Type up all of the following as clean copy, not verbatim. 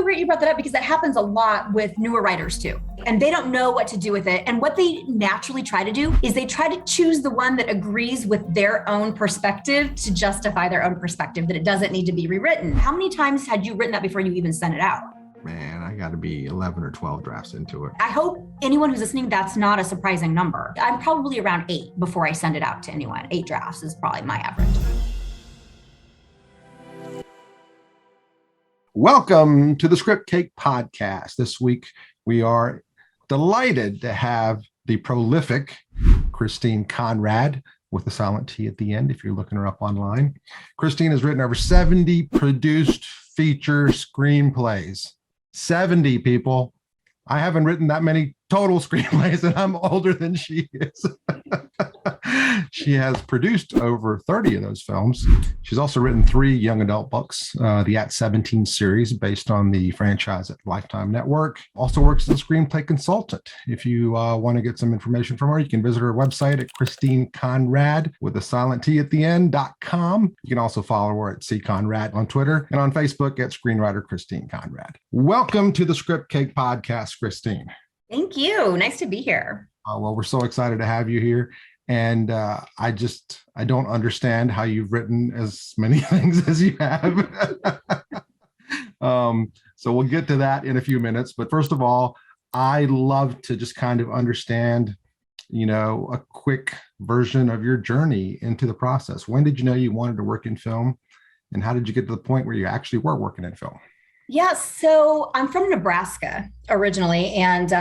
so great you brought that up because that happens a lot with newer writers too. And they don't know what to do with it. And what they naturally try to do is they try to choose the one that agrees with their own perspective to justify their own perspective, that it doesn't need to be rewritten. How many times had you written that before you even sent it out? Man, I got to be 11 or 12 drafts into it. I hope anyone who's listening, that's not a surprising number. I'm probably around 8 before I send it out to anyone. 8 drafts is probably my average. Welcome to the Scriptcake podcast. This week, we are delighted to have the prolific Christine Conradt with the silent T at the end, if you're looking her up online. Christine has written over 70 produced feature screenplays. 70 people. I haven't written that many total screenplays, and I'm older than she is. She has produced over 30 of those films. She's also written 3 young adult books, the At 17 series based on the franchise at Lifetime Network. Also works as a screenplay consultant. If you want to get some information from her, you can visit her website at Christine Conradt with a silent T at the end.com. You can also follow her at C Conradt on Twitter and on Facebook at Screenwriter Christine Conradt. Welcome to the Scriptcake podcast, Christine. Thank you. Nice to be here. Well, we're so excited to have you here. And I don't understand how you've written as many things as you have. So we'll get to that in a few minutes. But first of all, I love to just kind of understand, a quick version of your journey into the process. When did you know you wanted to work in film? And how did you get to the point where you actually were working in film? Yeah, so I'm from Nebraska originally, and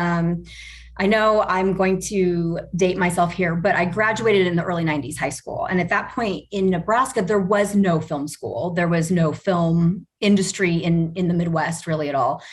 I know I'm going to date myself here, but I graduated in the early 90s high school. And at that point in Nebraska, there was no film school. There was no film industry in the Midwest really at all.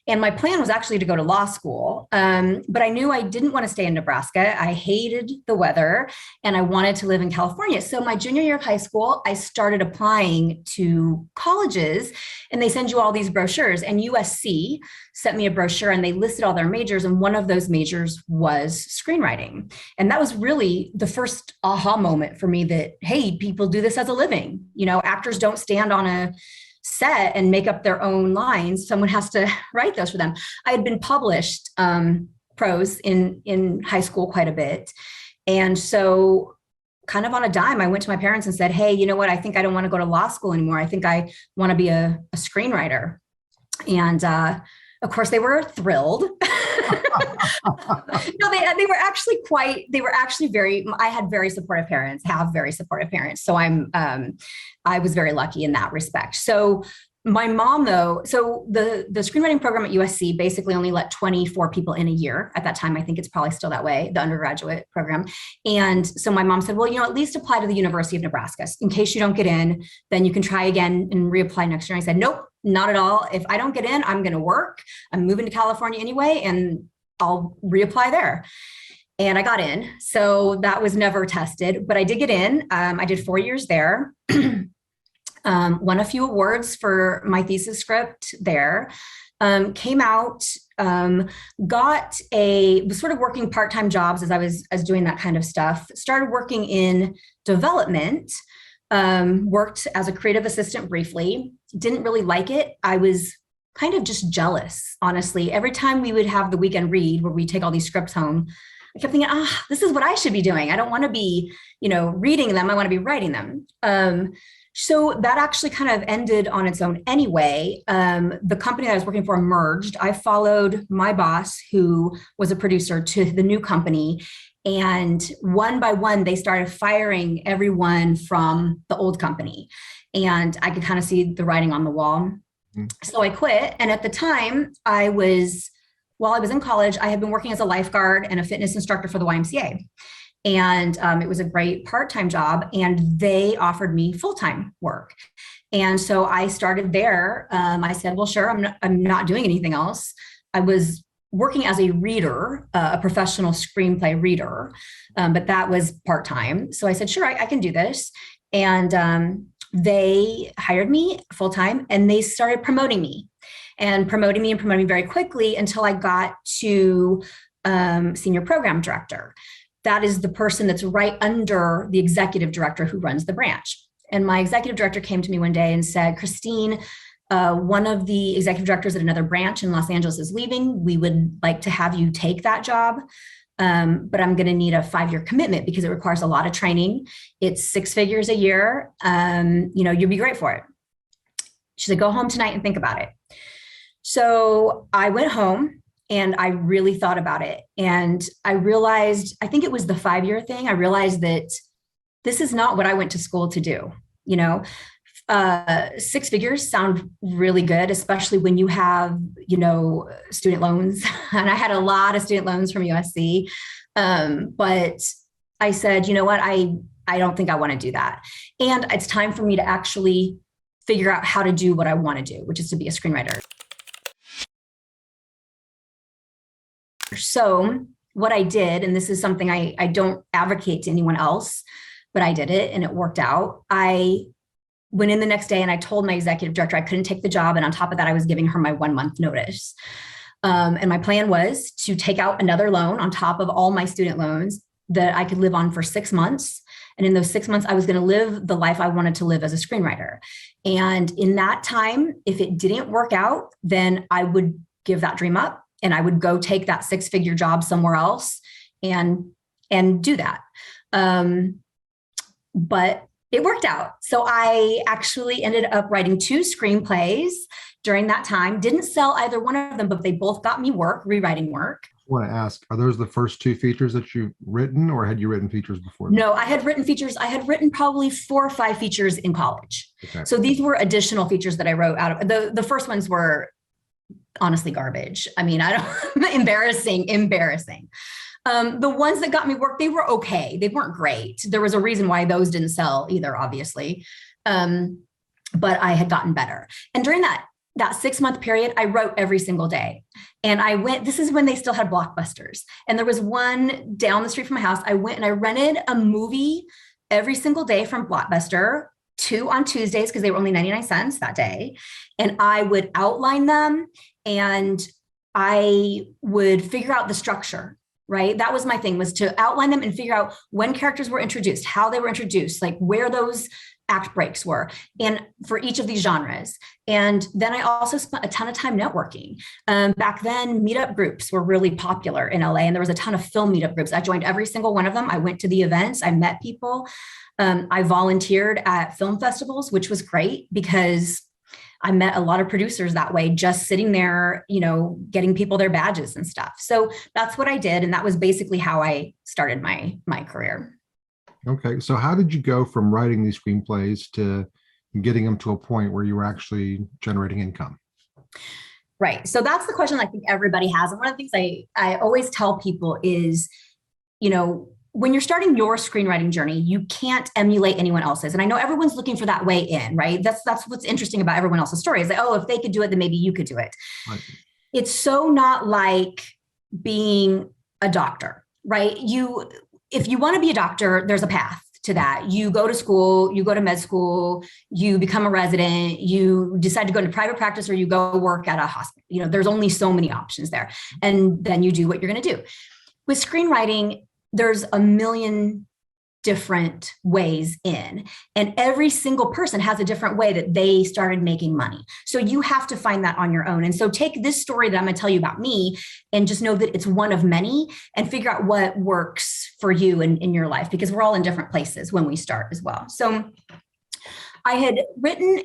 And my plan was actually to go to law school, but I knew I didn't want to stay in Nebraska. I hated the weather and I wanted to live in California. So my junior year of high school, I started applying to colleges and they send you all these brochures, and USC sent me a brochure and they listed all their majors. And one of those majors was screenwriting. And that was really the first aha moment for me that, hey, people do this as a living. Actors don't stand on a set and make up their own lines. Someone has to write those for them. I had been published prose in high school quite a bit. And so kind of on a dime, I went to my parents and said, hey, you know what? I think I don't want to go to law school anymore. I think I want to be a screenwriter. And of course, they were thrilled. No, they were actually very, I had very supportive parents, have very supportive parents. So I was very lucky in that respect. So my mom though, so the screenwriting program at USC basically only let 24 people in a year. At that time, I think it's probably still that way, the undergraduate program. And so my mom said, well, at least apply to the University of Nebraska. In case you don't get in, then you can try again and reapply next year. And I said, nope, not at all. If I don't get in, I'm going to work. I'm moving to California anyway, and I'll reapply there. And I got in. So that was never tested, but I did get in. I did 4 years there. Won a few awards for my thesis script there, came out, was sort of working part-time jobs as I was doing that kind of stuff, started working in development, worked as a creative assistant briefly, didn't really like it. I was kind of just jealous, honestly. Every time we would have the weekend read where we take all these scripts home, I kept thinking, this is what I should be doing. I don't want to be, reading them. I want to be writing them. So that actually kind of ended on its own anyway. The company that I was working for merged. I followed my boss, who was a producer, to the new company. And one by one, they started firing everyone from the old company. And I could kind of see the writing on the wall. Mm-hmm. So I quit. And at the time, while I was in college, I had been working as a lifeguard and a fitness instructor for the YMCA. And it was a great part-time job, and they offered me full-time work. And so I started there. I said, well, sure, I'm not doing anything else. I was working as a reader, a professional screenplay reader, but that was part-time. So I said, sure, I can do this. And they hired me full-time, and they started promoting me very quickly until I got to senior program director. That is the person that's right under the executive director who runs the branch. And my executive director came to me one day and said, Christine, one of the executive directors at another branch in Los Angeles is leaving. We would like to have you take that job. But I'm going to need a 5-year commitment because it requires a lot of training. It's 6 figures a year. You'll be great for it. She said, go home tonight and think about it. So I went home and I really thought about it. And I realized, I think it was the 5-year thing. I realized that this is not what I went to school to do. 6 figures sound really good, especially when you have, student loans. And I had a lot of student loans from USC. But I said, you know what, I don't think I want to do that. And it's time for me to actually figure out how to do what I want to do, which is to be a screenwriter. So what I did, and this is something I don't advocate to anyone else, but I did it and it worked out. I went in the next day and I told my executive director I couldn't take the job. And on top of that, I was giving her my 1-month notice. And my plan was to take out another loan on top of all my student loans that I could live on for 6 months. And in those 6 months, I was going to live the life I wanted to live as a screenwriter. And in that time, if it didn't work out, then I would give that dream up and I would go take that 6-figure job somewhere else and do that. But it worked out. So I actually ended up writing 2 screenplays during that time. Didn't sell either one of them, but they both got me work, rewriting work. I want to ask, are those the first 2 features that you've written, or had you written features before? No, I had written features. I had written probably 4 or 5 features in college. Okay. So these were additional features that I wrote out of. The first ones were honestly garbage. I mean, embarrassing. The ones that got me work, they were okay. They weren't great. There was a reason why those didn't sell either, obviously. But I had gotten better. And during that 6-month period, I wrote every single day. And this is when they still had Blockbusters. And there was one down the street from my house. I went and I rented a movie every single day from Blockbuster, 2 on Tuesdays, because they were only 99 cents that day. And I would outline them and I would figure out the structure. Right? That was my thing, was to outline them and figure out when characters were introduced, how they were introduced, like where those act breaks were, and for each of these genres. And then I also spent a ton of time networking. Back then, meetup groups were really popular in LA, and there was a ton of film meetup groups. I joined every single one of them. I went to the events, I met people. I volunteered at film festivals, which was great because I met a lot of producers that way, just sitting there, getting people their badges and stuff. So that's what I did. And that was basically how I started my career. Okay. So how did you go from writing these screenplays to getting them to a point where you were actually generating income? Right. So that's the question I think everybody has. And one of the things I always tell people is, when you're starting your screenwriting journey, you can't emulate anyone else's. And I know everyone's looking for that way in, right? That's what's interesting about everyone else's story is like, oh, if they could do it, then maybe you could do it. Right. It's so not like being a doctor, right? If you want to be a doctor, there's a path to that. You go to school, you go to med school, you become a resident, you decide to go into private practice, or you go work at a hospital. There's only so many options there. And then you do what you're going to do. With screenwriting, there's a million different ways in, and every single person has a different way that they started making money. So you have to find that on your own. And so take this story that I'm going to tell you about me and just know that it's one of many, and figure out what works for you in your life, because we're all in different places when we start as well. So when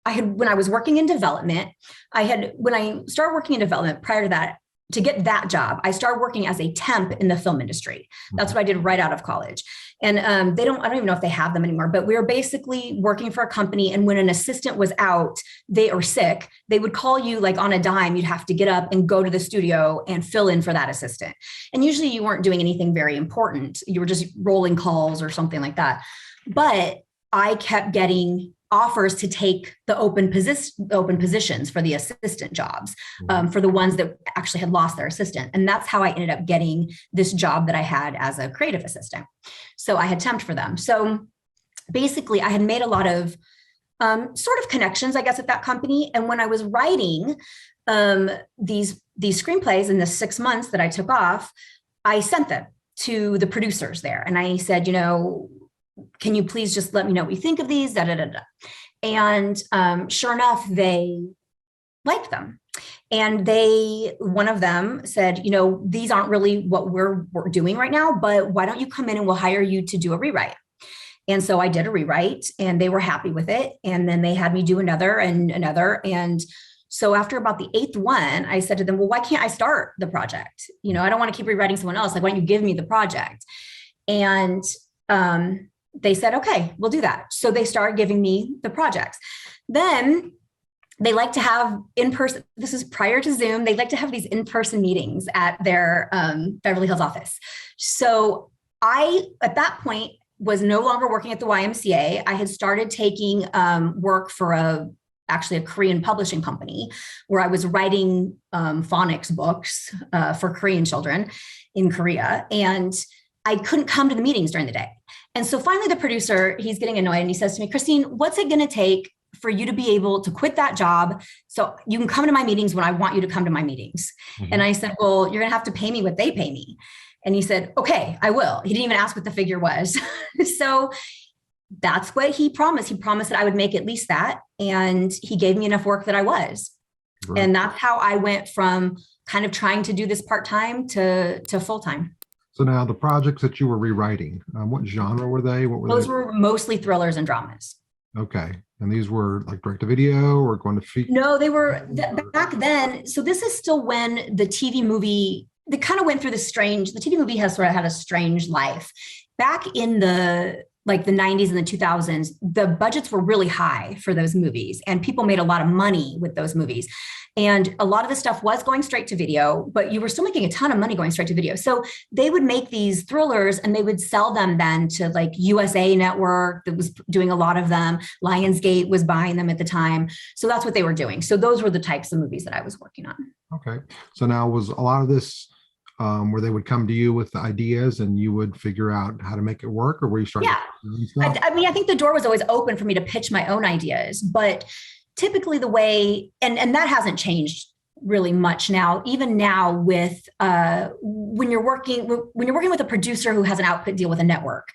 I was working in development, when I started working in development, prior to that, to get that job, I started working as a temp in the film industry. That's what I did right out of college. And I don't even know if they have them anymore, but we were basically working for a company. And when an assistant was out, or sick, they would call you like on a dime. You'd have to get up and go to the studio and fill in for that assistant. And usually you weren't doing anything very important. You were just rolling calls or something like that. But I kept getting offers to take the open positions for the assistant jobs, for the ones that actually had lost their assistant. And that's how I ended up getting this job that I had as a creative assistant. So I had temped for them. So basically I had made a lot of sort of connections, I guess, at that company. And when I was writing these screenplays in the 6 months that I took off, I sent them to the producers there. And I said, can you please just let me know what you think of these? And sure enough, they liked them. And one of them said, these aren't really what we're doing right now, but why don't you come in and we'll hire you to do a rewrite? And so I did a rewrite and they were happy with it. And then they had me do another and another. And so after about the 8th one, I said to them, well, why can't I start the project? I don't want to keep rewriting someone else. Like, why don't you give me the project? And they said, okay, we'll do that. So they started giving me the projects. Then they like to have in-person, this is prior to Zoom, they like to have these in-person meetings at their Beverly Hills office. So I, at that point, was no longer working at the YMCA. I had started taking work for actually a Korean publishing company where I was writing phonics books for Korean children in Korea. And I couldn't come to the meetings during the day. And so finally the producer, he's getting annoyed and he says to me, Christine, what's it going to take for you to be able to quit that job so you can come to my meetings when I want you to come to my meetings? Mm-hmm. And I said, well, you're going to have to pay me what they pay me. And he said, okay, I will. He didn't even ask what the figure was. So that's what he promised. He promised that I would make at least that. And he gave me enough work that I was. Right. And that's how I went from kind of trying to do this part-time to full-time. So now the projects that you were rewriting, what genre were they? Those were mostly thrillers and dramas. Okay. And these were like direct-to-video or going to feature? No, they were back then. So this is still when the TV movie, they kind of went through the TV movie has sort of had a strange life. Back in the 90s and the 2000s, the budgets were really high for those movies and people made a lot of money with those movies. And a lot of the stuff was going straight to video, but you were still making a ton of money going straight to video. So they would make these thrillers and they would sell them then to like USA Network that was doing a lot of them. Lionsgate was buying them at the time. So that's what they were doing. So those were the types of movies that I was working on. Okay. So now was a lot of this where they would come to you with the ideas and you would figure out how to make it work, or were you starting? Yeah. I think the door was always open for me to pitch my own ideas, but typically the way, and that hasn't changed really much now, even now with, when you're working with a producer who has an output deal with a network,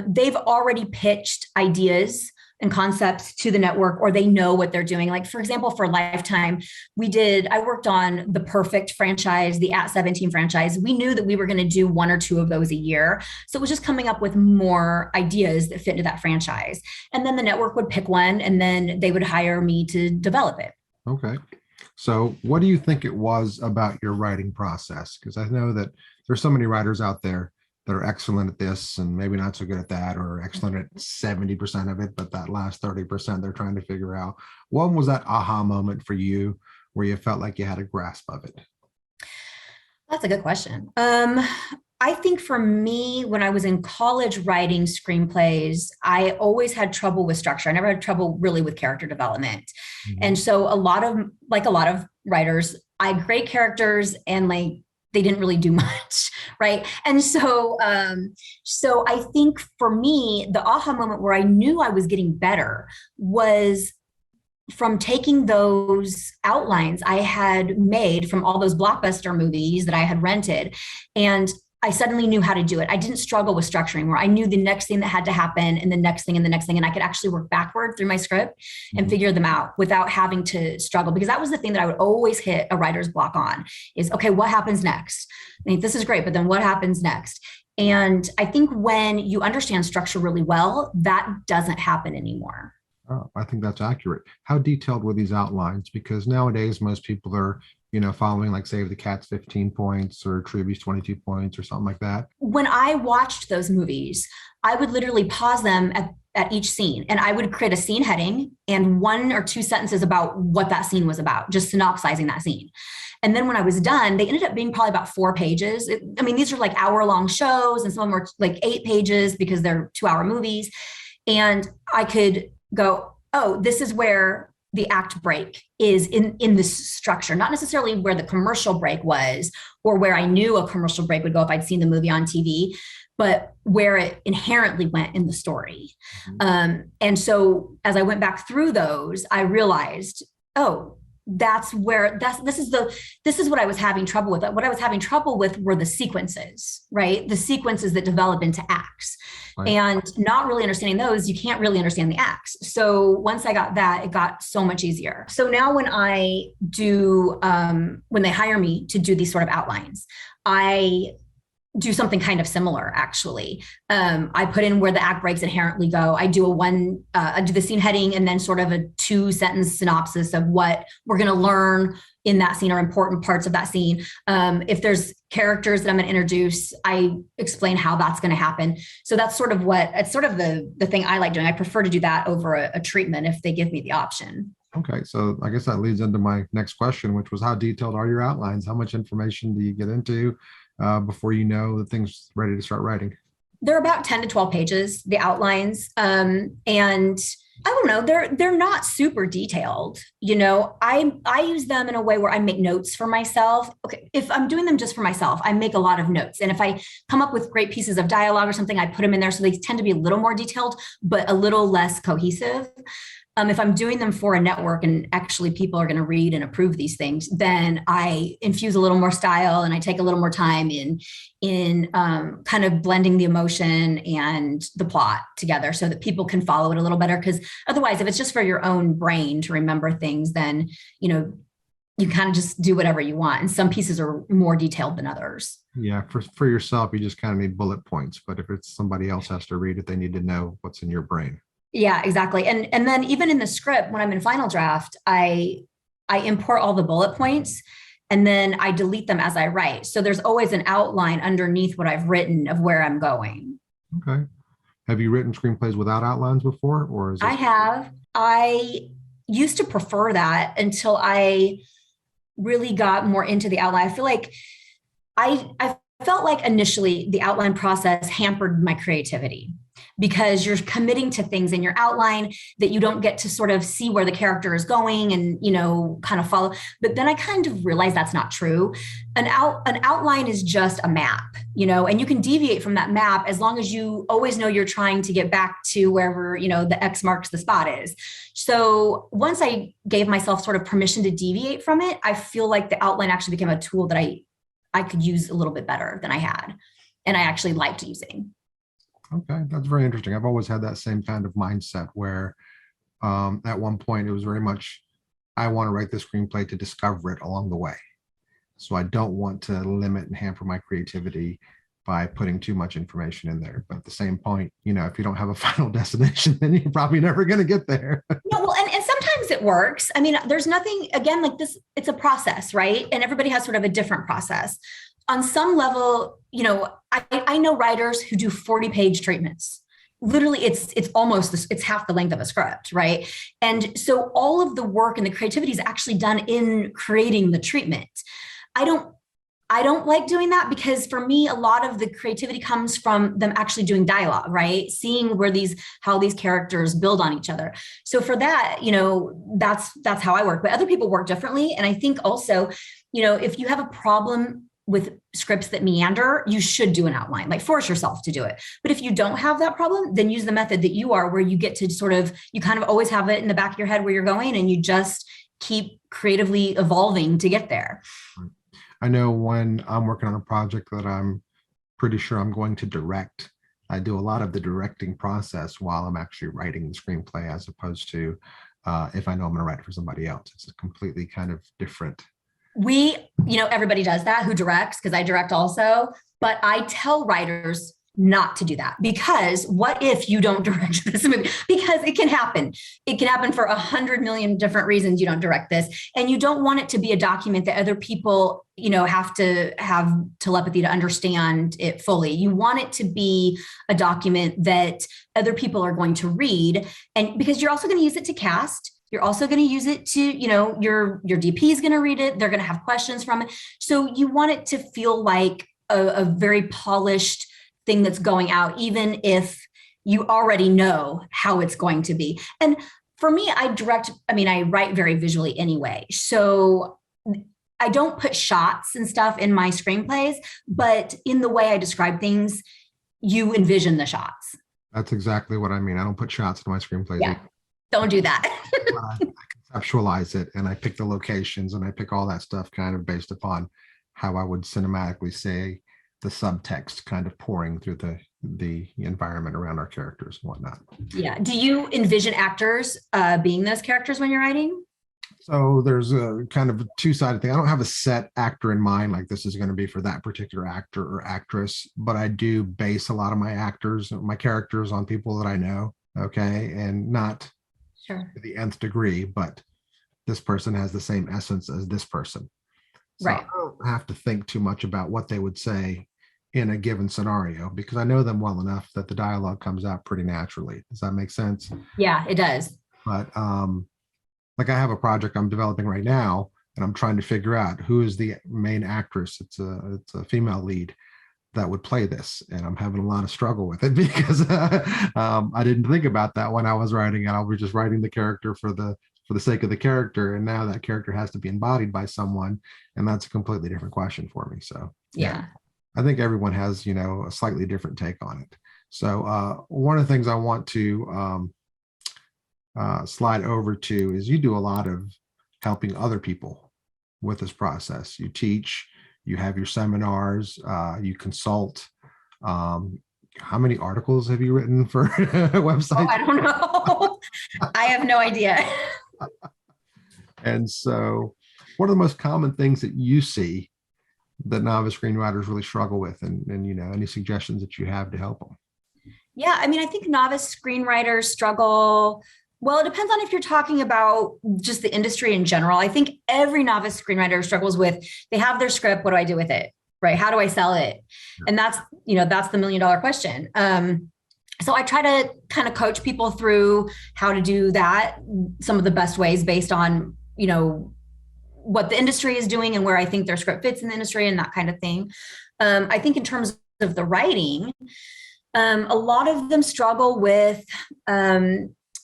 they've already pitched ideas and concepts to the network, or they know what they're doing. Like, for example, for Lifetime, I worked on the Perfect franchise, the At 17 franchise. We knew that we were going to do 1 or 2 of those a year. So it was just coming up with more ideas that fit into that franchise. And then the network would pick one and then they would hire me to develop it. Okay. So what do you think it was about your writing process? Because I know that there's so many writers out there that are excellent at this and maybe not so good at that, or excellent at 70% of it, but that last 30% they're trying to figure out. What was that aha moment for you where you felt like you had a grasp of it? That's a good question. I think for me, when I was in college writing screenplays, I always had trouble with structure. I never had trouble really with character development. Mm-hmm. And so a lot of writers, I had great characters and they didn't really do much, right? And so I think for me, the aha moment where I knew I was getting better was from taking those outlines I had made from all those blockbuster movies that I had rented, and I suddenly knew how to do it. I didn't struggle with structure anymore. I knew the next thing that had to happen and the next thing and the next thing. And I could actually work backward through my script and figure them out without having to struggle, because that was the thing that I would always hit a writer's block on is, okay, what happens next? I mean, this is great, but then what happens next? And I think when you understand structure really well, that doesn't happen anymore. Oh, I think that's accurate. How detailed were these outlines? Because nowadays most people are, following like Save the Cat's 15 points or Truby's 22 points or something like that. When I watched those movies, I would literally pause them at each scene, and I would create a scene heading and 1 or 2 sentences about what that scene was about, just synopsizing that scene. And then when I was done, they ended up being probably about 4 pages. These are like hour-long shows, and some of them were like 8 pages because they're 2-hour movies. And I could go, oh, this is where the act break is in this structure, not necessarily where the commercial break was or where I knew a commercial break would go if I'd seen the movie on TV, but where it inherently went in the story. Mm-hmm. And so as I went back through those, I realized, oh, this is what I was having trouble with. What I was having trouble with were the sequences, right? The sequences that develop into acts. Right. And not really understanding those, you can't really understand the acts. So once I got that, it got so much easier. So now when I do, when they hire me to do these sort of outlines, I do something kind of similar, actually. I put in where the act breaks inherently go. I do I do the scene heading and then sort of a 2-sentence synopsis of what we're going to learn in that scene or important parts of that scene. If there's characters that I'm going to introduce, I explain how that's going to happen. So that's sort of the thing I like doing. I prefer to do that over a treatment if they give me the option. Okay, so I guess that leads into my next question, which was how detailed are your outlines? How much information do you get into before you know the thing's ready to start writing? They're about 10 to 12 pages, the outlines. And I don't know, they're not super detailed. I use them in a way where I make notes for myself. Okay, if I'm doing them just for myself, I make a lot of notes. And if I come up with great pieces of dialogue or something, I put them in there. So they tend to be a little more detailed, but a little less cohesive. If I'm doing them for a network and actually people are going to read and approve these things, then I infuse a little more style and I take a little more time in kind of blending the emotion and the plot together so that people can follow it a little better. Because otherwise, if it's just for your own brain to remember things, then, you kind of just do whatever you want. And some pieces are more detailed than others. Yeah, for yourself, you just kind of need bullet points. But if it's somebody else has to read it, they need to know what's in your brain. Yeah, exactly. And then even in the script, when I'm in final draft, I import all the bullet points and then I delete them as I write. So there's always an outline underneath what I've written of where I'm going. Okay. Have you written screenplays without outlines before, or is it? I have. I used to prefer that until I really got more into the outline. I feel like I felt like initially the outline process hampered my creativity, because you're committing to things in your outline that you don't get to sort of see where the character is going and, kind of follow. But then I kind of realized that's not true. An outline is just a map, and you can deviate from that map as long as you always know you're trying to get back to wherever, the X marks the spot is. So once I gave myself sort of permission to deviate from it, I feel like the outline actually became a tool that I could use a little bit better than I had. And I actually liked using. Okay, that's very interesting. I've always had that same kind of mindset where at one point it was very much, I want to write the screenplay to discover it along the way. So I don't want to limit and hamper my creativity by putting too much information in there. But at the same point, if you don't have a final destination, then you're probably never going to get there. No, well, and sometimes it works. I mean, there's nothing, again, like this, it's a process, right? And everybody has sort of a different process. On some level, I know writers who do 40-page treatments. Literally, it's half the length of a script, right? And so all of the work and the creativity is actually done in creating the treatment. I don't like doing that, because for me, a lot of the creativity comes from them actually doing dialogue, right? Seeing how these characters build on each other. So for that, that's how I work. But other people work differently. And I think also, if you have a problem with scripts that meander, you should do an outline, like force yourself to do it. But if you don't have that problem, then use the method that you are, where you get to you kind of always have it in the back of your head where you're going, and you just keep creatively evolving to get there. I know when I'm working on a project that I'm pretty sure I'm going to direct, I do a lot of the directing process while I'm actually writing the screenplay, as opposed to if I know I'm going to write it for somebody else. It's a completely kind of different. Everybody does that who directs, because I direct also, but I tell writers not to do that, because what if you don't direct this movie? Because it can happen. It can happen for 100 million different reasons you don't direct this. And you don't want it to be a document that other people, have to have telepathy to understand it fully. You want it to be a document that other people are going to read. And because you're also going to use it to cast. You're also going to use it to, your DP is going to read it. They're going to have questions from it. So you want it to feel like a very polished thing that's going out, even if you already know how it's going to be. And for me, I write very visually anyway. So I don't put shots and stuff in my screenplays, but in the way I describe things, you envision the shots. That's exactly what I mean. I don't put shots in my screenplays. Yeah. Don't do that. I can conceptualize it, and I pick the locations, and I pick all that stuff kind of based upon how I would cinematically say the subtext kind of pouring through the environment around our characters and whatnot. Yeah. Do you envision actors being those characters when you're writing? So there's a kind of a two-sided thing. I don't have a set actor in mind, like this is going to be for that particular actor or actress, but I do base a lot of my characters on people that I know. Okay. And not Sure. to the nth degree, but this person has the same essence as this person. So Right. I don't have to think too much about what they would say in a given scenario because I know them well enough that the dialogue comes out pretty naturally. Does that make sense? Yeah, it does. But like I have a project I'm developing right now, and I'm trying to figure out who is the main actress. It's a female lead that would play this, and I'm having a lot of struggle with it because I didn't think about that when I was writing it. I was just writing the character for the sake of the character, and now that character has to be embodied by someone, and that's a completely different question for me. So Yeah. I think everyone has a slightly different take on it. So one of the things I want to slide over to is you do a lot of helping other people with this process. You teach, you have your seminars, you consult. How many articles have you written for websites? Oh, I don't know. I have no idea. And so what are the most common things that you see that novice screenwriters really struggle with, and any suggestions that you have to help them? Yeah, I mean, I think novice screenwriters struggle. Well, it depends on if you're talking about just the industry in general. I think every novice screenwriter struggles with, they have their script. What do I do with it? Right? How do I sell it? And that's the $1 million question. So I try to kind of coach people through how to do that, some of the best ways based on, what the industry is doing and where I think their script fits in the industry and that kind of thing. I think in terms of the writing, a lot of them struggle with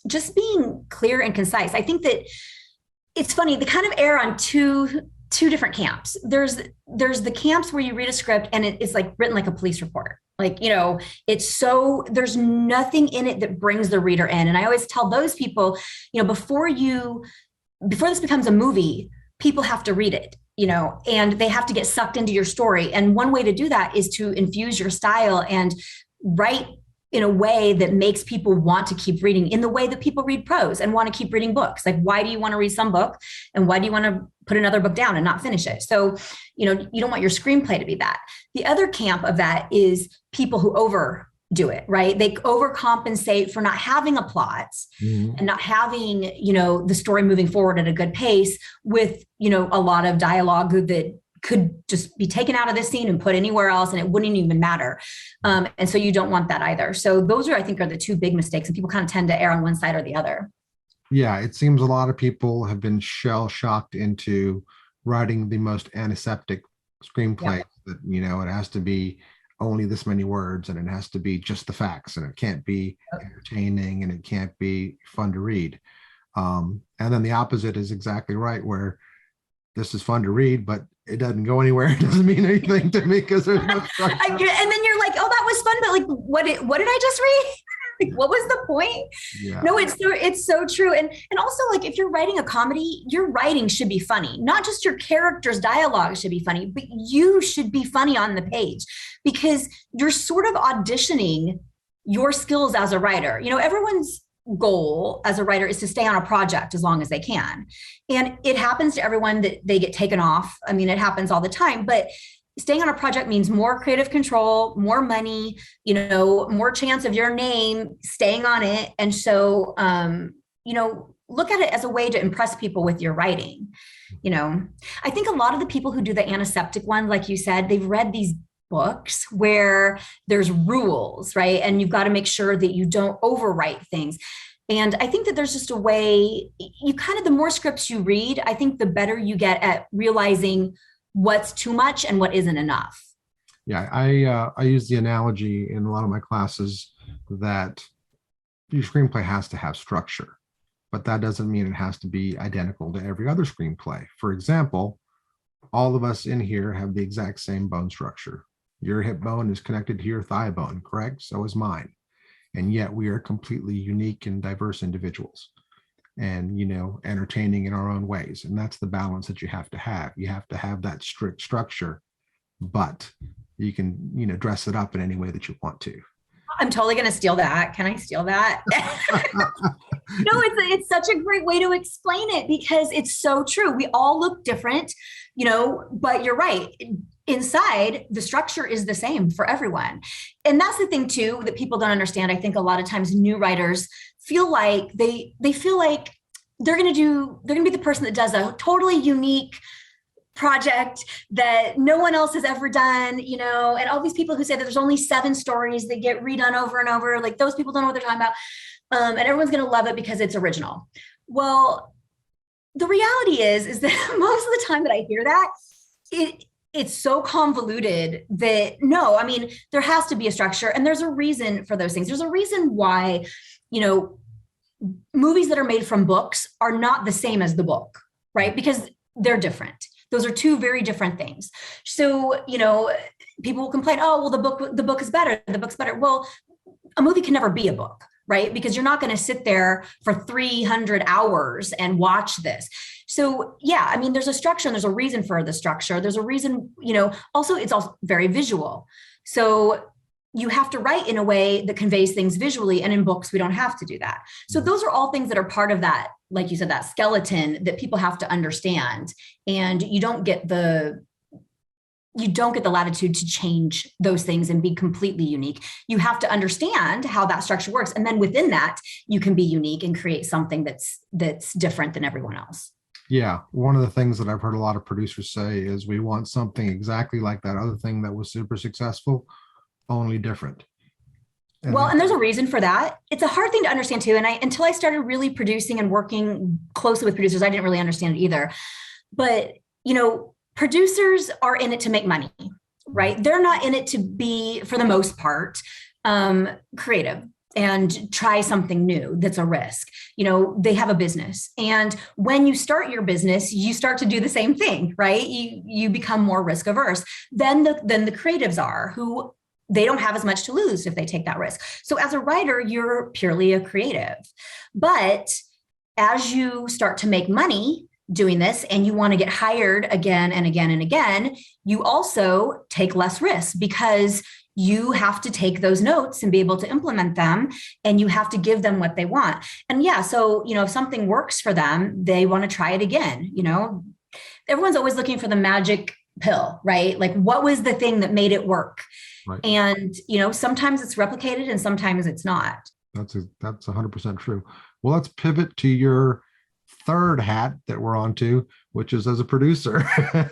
just being clear and concise. I think that it's funny, they kind of err on two different camps. There's the camps where you read a script and it's like written like a police report. Like, there's nothing in it that brings the reader in. And I always tell those people, before this becomes a movie, people have to read it, and they have to get sucked into your story. And one way to do that is to infuse your style and write in a way that makes people want to keep reading, in the way that people read prose and want to keep reading books. Like, why do you want to read some book and why do you want to put another book down and not finish it? So, you don't want your screenplay to be that. The other camp of that is people who overdo it, right? They overcompensate for not having a plot and not having, the story moving forward at a good pace with, a lot of dialogue that could just be taken out of this scene and put anywhere else and it wouldn't even matter. And so you don't want that either. So those I think are the two big mistakes, and people kind of tend to err on one side or the other. Yeah, it seems a lot of people have been shell shocked into writing the most antiseptic screenplay that, it has to be only this many words and it has to be just the facts and it can't be entertaining and it can't be fun to read. And then the opposite is exactly right, where this is fun to read, but it doesn't go anywhere. It doesn't mean anything to me because there's no structure. And then you're like, oh, that was fun, but like, what did I just read? Like, what was the point? Yeah. No, it's so true. And also, like, if you're writing a comedy, your writing should be funny. Not just your character's dialogue should be funny, but you should be funny on the page, because you're sort of auditioning your skills as a writer. Everyone's goal as a writer is to stay on a project as long as they can. And it happens to everyone that they get taken off. I mean, it happens all the time, but staying on a project means more creative control, more money, more chance of your name staying on it. And so, look at it as a way to impress people with your writing. I think a lot of the people who do the antiseptic one, like you said, they've read these books where there's rules, right? And you've got to make sure that you don't overwrite things. And I think that there's just a way, the more scripts you read, I think the better you get at realizing what's too much and what isn't enough. Yeah, I use the analogy in a lot of my classes that your screenplay has to have structure, but that doesn't mean it has to be identical to every other screenplay. For example, all of us in here have the exact same bone structure. Your hip bone is connected to your thigh bone, correct? So is mine. And yet we are completely unique and diverse individuals. and, entertaining in our own ways. And that's the balance that you have to have. You have to have that strict structure, but you can, dress it up in any way that you want to. I'm totally going to steal that. Can I steal that? No, it's such a great way to explain it because it's so true. We all look different, but you're right. Inside, the structure is the same for everyone. And that's the thing too, that people don't understand. I think a lot of times new writers feel like they feel like they're going to be the person that does a totally unique project that no one else has ever done, and all these people who say that there's only 7 stories that get redone over and over, like those people don't know what they're talking about. And everyone's going to love it because it's original. Well, the reality is that most of the time that I hear that, it's so convoluted that no, I mean, there has to be a structure and there's a reason for those things. There's a reason why, movies that are made from books are not the same as the book, right? Because they're different. Those are 2 very different things. So, people will complain, oh, well, the book is better. The book's better. Well, a movie can never be a book, right? Because you're not going to sit there for 300 hours and watch this. So yeah, I mean, there's a structure and there's a reason for the structure. There's a reason, also it's also very visual. So you have to write in a way that conveys things visually. And in books, we don't have to do that. So those are all things that are part of that, like you said, that skeleton that people have to understand. And you don't get the latitude to change those things and be completely unique. You have to understand how that structure works. And then within that, you can be unique and create something that's different than everyone else. Yeah. One of the things that I've heard a lot of producers say is we want something exactly like that other thing that was super successful, only different. And there's a reason for that. It's a hard thing to understand too. And until I started really producing and working closely with producers, I didn't really understand it either. But, producers are in it to make money, right? They're not in it to be, for the most part, creative and try something new that's a risk. They have a business. And when you start your business, you start to do the same thing, right? You become more risk averse than the creatives are, who they don't have as much to lose if they take that risk. So as a writer, you're purely a creative. But as you start to make money doing this and you want to get hired again and again and again, you also take less risks because you have to take those notes and be able to implement them, and you have to give them what they want. And yeah, so, if something works for them, they want to try it again. Everyone's always looking for the magic pill, right? Like, what was the thing that made it work? Right. And, sometimes it's replicated and sometimes it's not. That's 100% true. Well, let's pivot to your third hat that we're on to, which is as a producer. Yeah.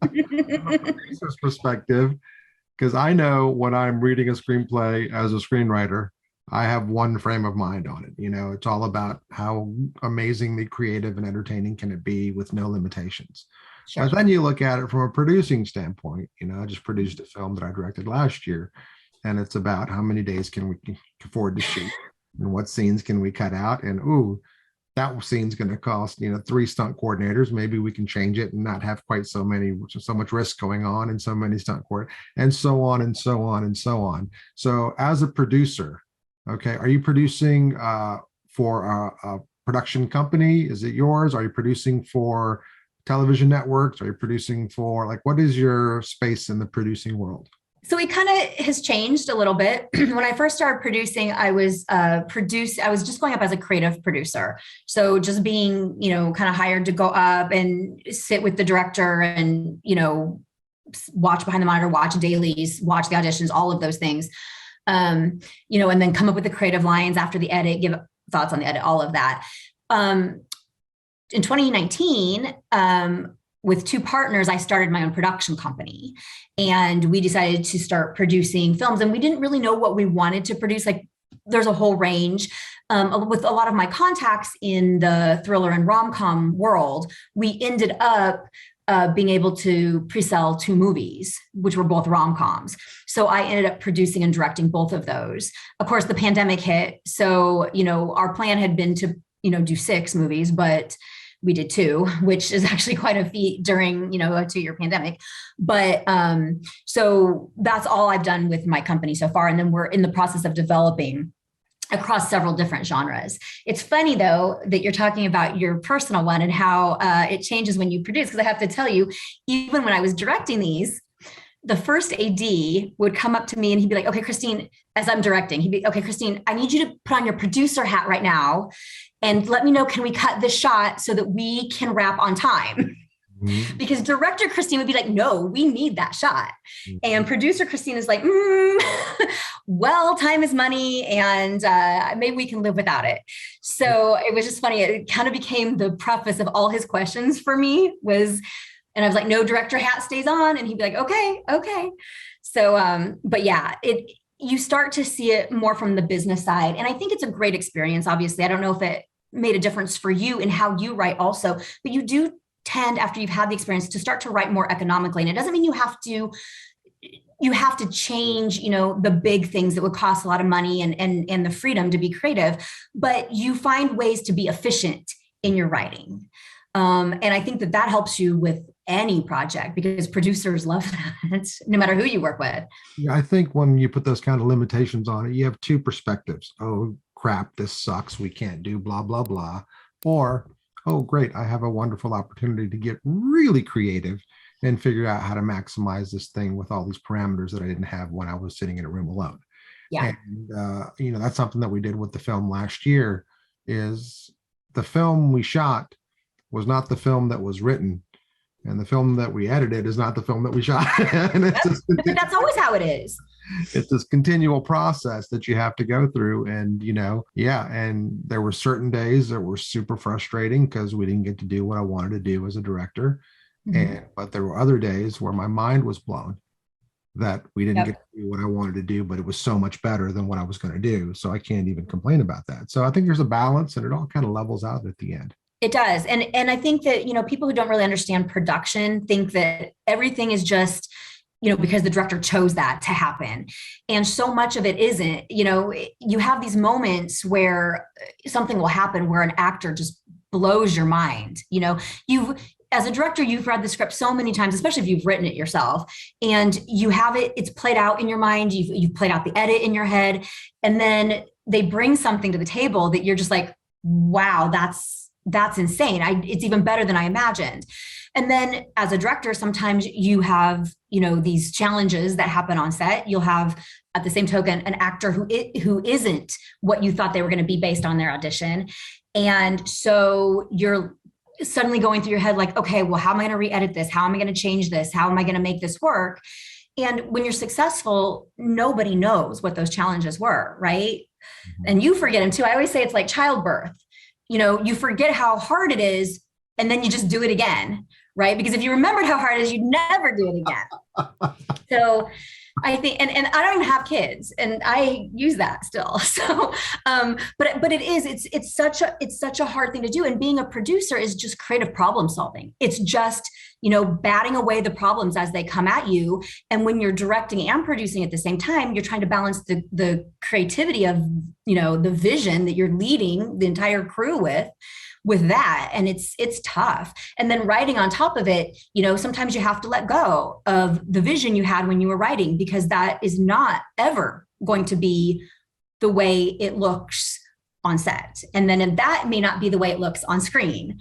From a producer's perspective, because I know when I'm reading a screenplay as a screenwriter, I have one frame of mind on it. It's all about how amazingly creative and entertaining can it be with no limitations. Sure. But then you look at it from a producing standpoint. I just produced a film that I directed last year, and it's about how many days can we afford to shoot and what scenes can we cut out. And that scene's going to cost 3 stunt coordinators. Maybe we can change it and not have quite so much risk going on and so many stunt coordinators, and so on and so on and so on. So as a producer, okay, are you producing for a production company? Is it yours? Are you producing for television networks? Are you producing for, what is your space in the producing world? So it kind of has changed a little bit. When I first started producing, I was just going up as a creative producer. So just being, kind of hired to go up and sit with the director and, watch behind the monitor, watch dailies, watch the auditions, all of those things. And then come up with the creative lines after the edit, give thoughts on the edit, all of that. In 2019, with 2 partners, I started my own production company, and we decided to start producing films. And we didn't really know what we wanted to produce. There's a whole range. With a lot of my contacts in the thriller and rom-com world, we ended up being able to pre-sell 2 movies, which were both rom-coms. So I ended up producing and directing both of those. Of course, the pandemic hit. So, our plan had been to, do 6 movies, but we did 2, which is actually quite a feat during, a 2-year pandemic. But so that's all I've done with my company so far. And then we're in the process of developing across several different genres. It's funny though that you're talking about your personal one and how it changes when you produce, because I have to tell you, even when I was directing these, the first AD would come up to me and he'd be like, okay, Christine, as I'm directing, he'd be, okay, Christine, I need you to put on your producer hat right now and let me know, can we cut this shot so that we can wrap on time? Mm-hmm. Because director Christine would be like, no, we need that shot. Mm-hmm. And producer Christine is like, well, time is money and maybe we can live without it. So it was just funny. It kind of became the preface of all his questions for me was, and I was like, no, director hat stays on. And he'd be like, okay. So, but yeah, you start to see it more from the business side. And I think it's a great experience. Obviously, I don't know if it made a difference for you in how you write also, but you do tend, after you've had the experience, to start to write more economically. And it doesn't mean you have to change, the big things that would cost a lot of money and the freedom to be creative, but you find ways to be efficient in your writing. And I think that helps you with any project because producers love that, no matter who you work with. Yeah, I think when you put those kind of limitations on it, you have two perspectives. Oh, crap, this sucks. We can't do blah, blah, blah. Or, oh, great, I have a wonderful opportunity to get really creative and figure out how to maximize this thing with all these parameters that I didn't have when I was sitting in a room alone. Yeah. And, that's something that we did with the film last year is the film we shot was not the film that was written. And the film that we edited is not the film that we shot. And that's always how it is. It's this continual process that you have to go through. And, and there were certain days that were super frustrating because we didn't get to do what I wanted to do as a director. Mm-hmm. But there were other days where my mind was blown that we didn't get to do what I wanted to do, but it was so much better than what I was going to do. So I can't even complain about that. So I think there's a balance and it all kind of levels out at the end. It does. And I think that, people who don't really understand production think that everything is just, because the director chose that to happen. And so much of it isn't, you have these moments where something will happen where an actor just blows your mind. As a director, you've read the script so many times, especially if you've written it yourself, and you have it's played out in your mind. You've played out the edit in your head. And then they bring something to the table that you're just like, wow, that's insane. It's even better than I imagined. And then as a director, sometimes you have, these challenges that happen on set. You'll have, at the same token, an actor who isn't what you thought they were going to be based on their audition. And so you're suddenly going through your head like, okay, well, how am I going to re-edit this? How am I going to change this? How am I going to make this work? And when you're successful, nobody knows what those challenges were, right? Mm-hmm. And you forget them too. I always say it's like childbirth. You forget how hard it is, and then you just do it again, right? Because if you remembered how hard it is, you'd never do it again. So I think, and I don't even have kids, and I use that still. So, but it's such a hard thing to do. And being a producer is just creative problem solving. It's just, batting away the problems as they come at you. And when you're directing and producing at the same time, you're trying to balance the creativity of, the vision that you're leading the entire crew with that. And it's tough. And then writing on top of it, sometimes you have to let go of the vision you had when you were writing, because that is not ever going to be the way it looks on set. And then that may not be the way it looks on screen.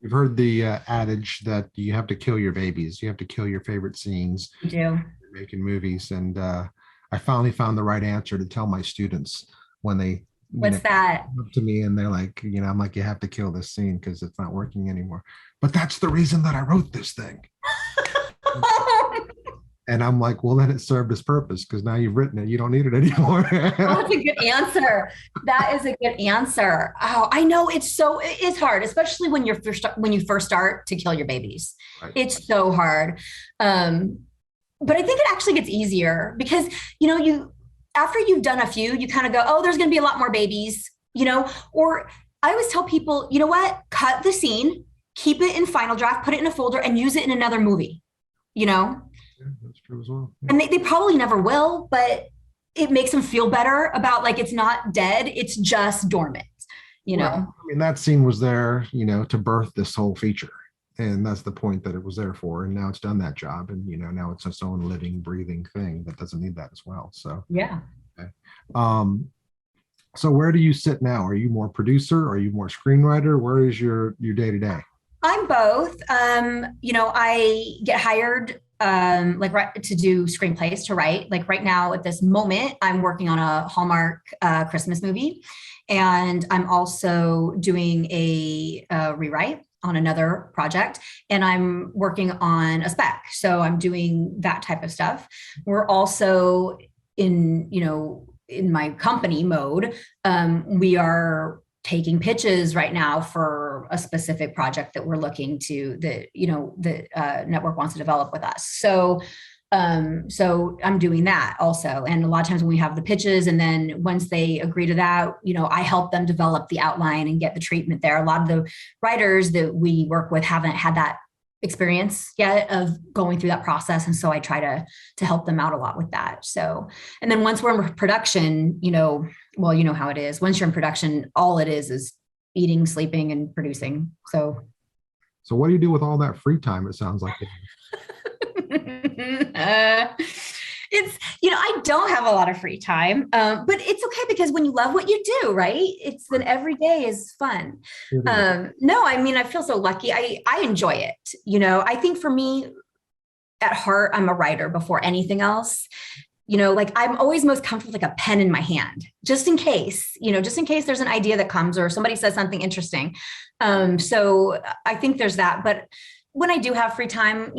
You've heard the adage that you have to kill your babies. You have to kill your favorite scenes. You do. Making movies. And I finally found the right answer to tell my students when they What's that? Come up to me and they're like, I'm like, you have to kill this scene because it's not working anymore. But that's the reason that I wrote this thing. And I'm like, well, then it served its purpose because now you've written it. You don't need it anymore. Oh, that's a good answer. That is a good answer. Oh, I know it's hard, especially when you first start to kill your babies. Right. It's so hard. But I think it actually gets easier because, after you've done a few, you kind of go, oh, there's going to be a lot more babies, or I always tell people, you know what, cut the scene, keep it in final draft, put it in a folder and use it in another movie, Yeah, that's true as well. Yeah. And they probably never will, but it makes them feel better about like, it's not dead. It's just dormant, Well, that scene was there, to birth this whole feature. And that's the point that it was there for. And now it's done that job. And, now it's its own living, breathing thing that doesn't need that as well. So, yeah. Okay. So where do you sit now? Are you more producer? Are you more screenwriter? Where is your day to day? I'm both. I get hired to do screenplays to write. Like right now at this moment, I'm working on a Hallmark Christmas movie, and I'm also doing a rewrite on another project, and I'm working on a spec. So I'm doing that type of stuff. We're also in my company mode. We are taking pitches right now for a specific project that we're looking to the network wants to develop with us. So I'm doing that also. And a lot of times when we have the pitches, and then once they agree to that, I help them develop the outline and get the treatment there. A lot of the writers that we work with haven't had that experience yet of going through that process. And so I try to help them out a lot with that. So, and then once we're in production, well, you know how it is. Once you're in production, all it is eating, sleeping, and producing. So what do you do with all that free time? It sounds like I don't have a lot of free time, but it's okay because when you love what you do, right? It's that every day is fun. No, I mean, I feel so lucky. I enjoy it. I think for me at heart, I'm a writer before anything else. Like I'm always most comfortable with like a pen in my hand, just in case there's an idea that comes or somebody says something interesting. So I think there's that. But when I do have free time,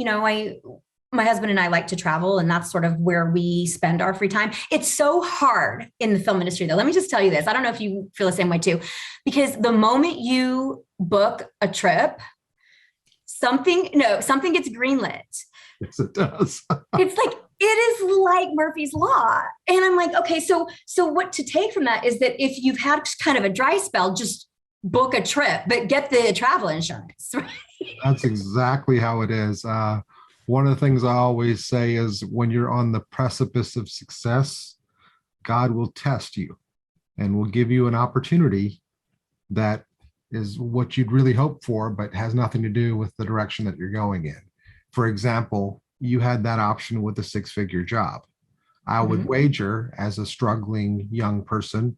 my husband and I like to travel, and that's sort of where we spend our free time. It's so hard in the film industry, though. Let me just tell you this. I don't know if you feel the same way too, because the moment you book a trip, something gets greenlit. Yes, it does. It is like Murphy's Law. And I'm like, okay, so what to take from that is that if you've had kind of a dry spell, just book a trip, but get the travel insurance. Right? That's exactly how it is. One of the things I always say is when you're on the precipice of success, God will test you and will give you an opportunity that is what you'd really hope for, but has nothing to do with the direction that you're going in. For example, you had that option with a six-figure job. I would wager, as a struggling young person,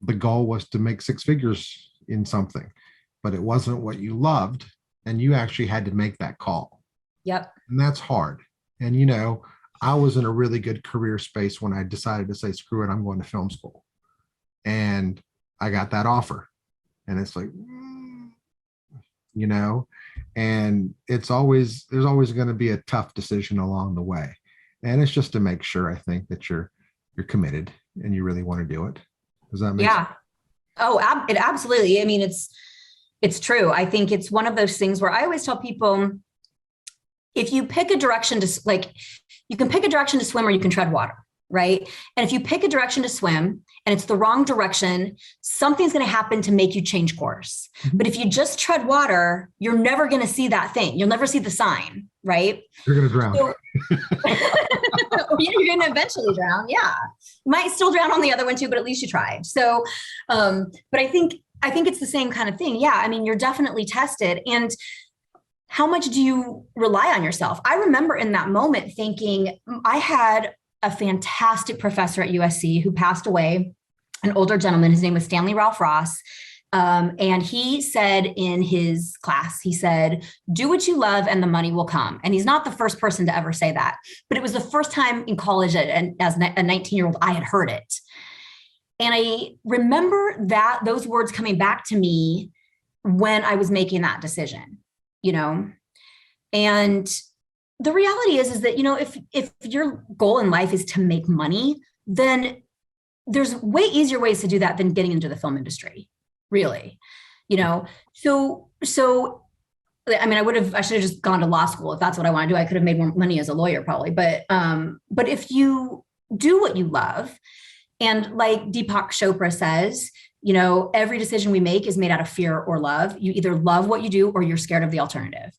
the goal was to make six figures in something, but it wasn't what you loved, and you actually had to make that call. Yep. And that's hard. And, I was in a really good career space when I decided to say, screw it, I'm going to film school. And I got that offer. And it's like, and there's always going to be a tough decision along the way. And it's just to make sure, I think, that you're committed and you really want to do it. Does that make sense? Oh, it absolutely. I mean, it's true. I think it's one of those things where I always tell people, if you pick a direction you can pick a direction to swim or you can tread water, right? And if you pick a direction to swim and it's the wrong direction, something's going to happen to make you change course. But if you just tread water, you're never going to see that thing. You'll never see the sign, right? You're going to drown. You're going to eventually drown. Yeah. You might still drown on the other one too, but at least you tried. So, but I think it's the same kind of thing. Yeah. I mean, you're definitely tested. And how much do you rely on yourself? I remember in that moment thinking, I had a fantastic professor at USC who passed away, an older gentleman. His name was Stanley Ralph Ross. And he said in his class, he said, do what you love and the money will come. And he's not the first person to ever say that, but it was the first time in college as a 19-year-old, I had heard it. And I remember those words coming back to me when I was making that decision. And the reality is that, if your goal in life is to make money, then there's way easier ways to do that than getting into the film industry, really, so, I mean, I should have just gone to law school. If that's what I want to do, I could have made more money as a lawyer probably, but if you do what you love, and like Deepak Chopra says, every decision we make is made out of fear or love. You either love what you do or you're scared of the alternative.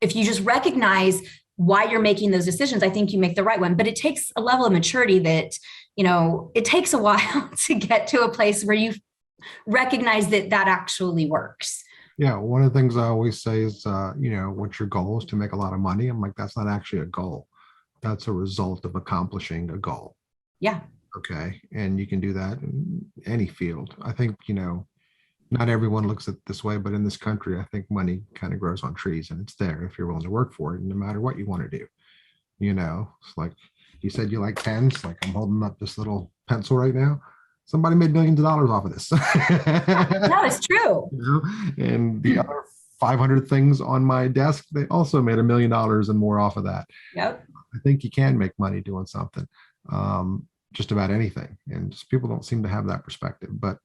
If you just recognize why you're making those decisions, I think you make the right one. But it takes a level of maturity that, it takes a while to get to a place where you recognize that actually works. Yeah. One of the things I always say is, what's your goal is to make a lot of money. I'm like, that's not actually a goal. That's a result of accomplishing a goal. Yeah. Okay. And you can do that in any field. I think, not everyone looks at it this way, but in this country, I think money kind of grows on trees and it's there if you're willing to work for it, no matter what you want to do. It's like you said, you like pens. Like I'm holding up this little pencil right now. Somebody made millions of dollars off of this. No, it's true. And the other 500 things on my desk, they also made $1 million and more off of that. Yep. I think you can make money doing something, just about anything. And just people don't seem to have that perspective. But